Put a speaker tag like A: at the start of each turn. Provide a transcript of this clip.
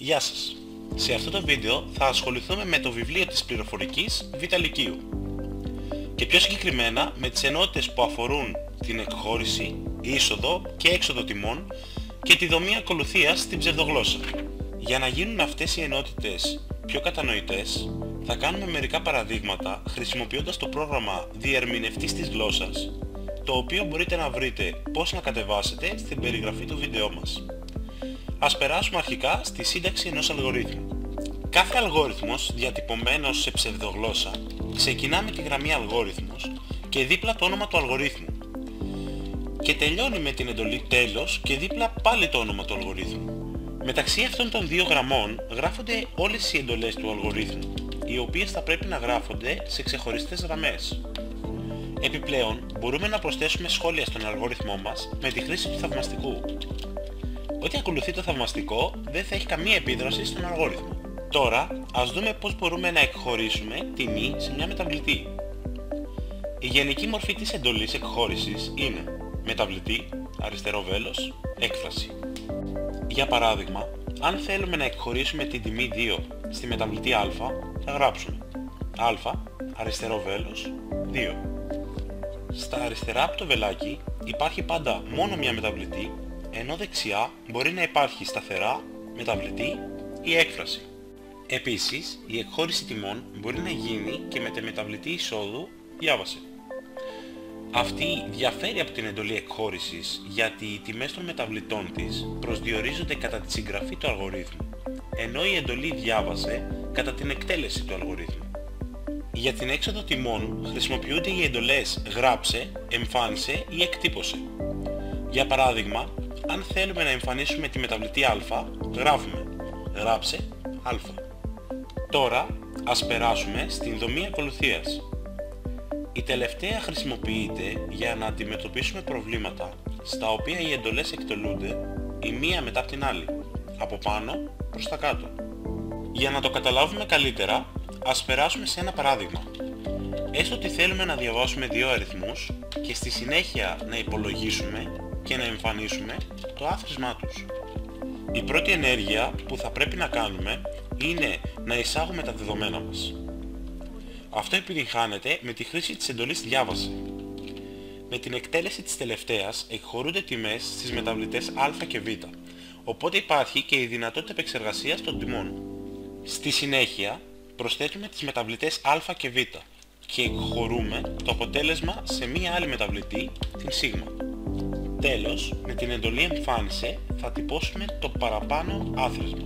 A: Γεια σας! Σε αυτό το βίντεο θα ασχοληθούμε με το βιβλίο της πληροφορικής Β' Λυκείου και πιο συγκεκριμένα με τις ενότητες που αφορούν την εκχώρηση, είσοδο και έξοδο τιμών και τη δομή ακολουθίας στην ψευδογλώσσα. Για να γίνουν αυτές οι ενότητες πιο κατανοητές, θα κάνουμε μερικά παραδείγματα χρησιμοποιώντας το πρόγραμμα Διερμηνευτής της γλώσσας, το οποίο μπορείτε να βρείτε πώς να κατεβάσετε στην περιγραφή του βίντεό μας. Ας περάσουμε αρχικά στη σύνταξη ενός αλγορίθμου. Κάθε αλγόριθμος διατυπωμένος σε ψευδογλώσσα ξεκινά με τη γραμμή αλγόριθμος και δίπλα το όνομα του αλγορίθμου και τελειώνει με την εντολή τέλος και δίπλα πάλι το όνομα του αλγορίθμου. Μεταξύ αυτών των δύο γραμμών γράφονται όλες οι εντολές του αλγορίθμου, οι οποίες θα πρέπει να γράφονται σε ξεχωριστές γραμμές. Επιπλέον, μπορούμε να προσθέσουμε σχόλια στον αλγόριθμό μας με τη χρήση του θαυμαστικού. Ό,τι ακολουθεί το θαυμαστικό δεν θα έχει καμία επίδραση στον αλγόριθμο. Τώρα, ας δούμε πώς μπορούμε να εκχωρήσουμε τιμή σε μια μεταβλητή. Η γενική μορφή της εντολής εκχώρησης είναι μεταβλητή, αριστερό βέλος, έκφραση. Για παράδειγμα, αν θέλουμε να εκχωρήσουμε την τιμή 2 στη μεταβλητή α, θα γράψουμε α, αριστερό βέλος, 2. Στα αριστερά από το βελάκι υπάρχει πάντα μόνο μια μεταβλητή, ενώ δεξιά μπορεί να υπάρχει σταθερά μεταβλητή ή έκφραση. Επίσης, η εκχώρηση τιμών μπορεί να γίνει και με τη μεταβλητή εισόδου διάβασε. Αυτή διαφέρει από την εντολή εκχώρησης γιατί οι τιμές των μεταβλητών της προσδιορίζονται κατά τη συγγραφή του αλγορίθμου, ενώ η εντολή διάβασε κατά την εκτέλεση του αλγορίθμου. Για την έξοδο τιμών χρησιμοποιούνται οι εντολές γράψε, εμφάνισε ή εκτύπωσε. Για παράδειγμα, αν θέλουμε να εμφανίσουμε τη μεταβλητή α, γράφουμε γράψε α. Τώρα, ας περάσουμε στην δομή ακολουθίας. Η τελευταία χρησιμοποιείται για να αντιμετωπίσουμε προβλήματα στα οποία οι εντολές εκτελούνται η μία μετά την άλλη, από πάνω προς τα κάτω. Για να το καταλάβουμε καλύτερα, ας περάσουμε σε ένα παράδειγμα. Έστω ότι θέλουμε να διαβάσουμε δύο αριθμούς και στη συνέχεια να υπολογίσουμε και να εμφανίσουμε το άθροισμά τους. Η πρώτη ενέργεια που θα πρέπει να κάνουμε είναι να εισάγουμε τα δεδομένα μας. Αυτό επιτυγχάνεται με τη χρήση της εντολής διάβασε. Με την εκτέλεση της τελευταίας εκχωρούνται τιμές στις μεταβλητές α και β, οπότε υπάρχει και η δυνατότητα επεξεργασίας των τιμών. Στη συνέχεια προσθέτουμε τις μεταβλητές α και β και εκχωρούμε το αποτέλεσμα σε μία άλλη μεταβλητή, την σ. Τέλος, με την εντολή εμφάνισε θα τυπώσουμε το παραπάνω άθροισμα.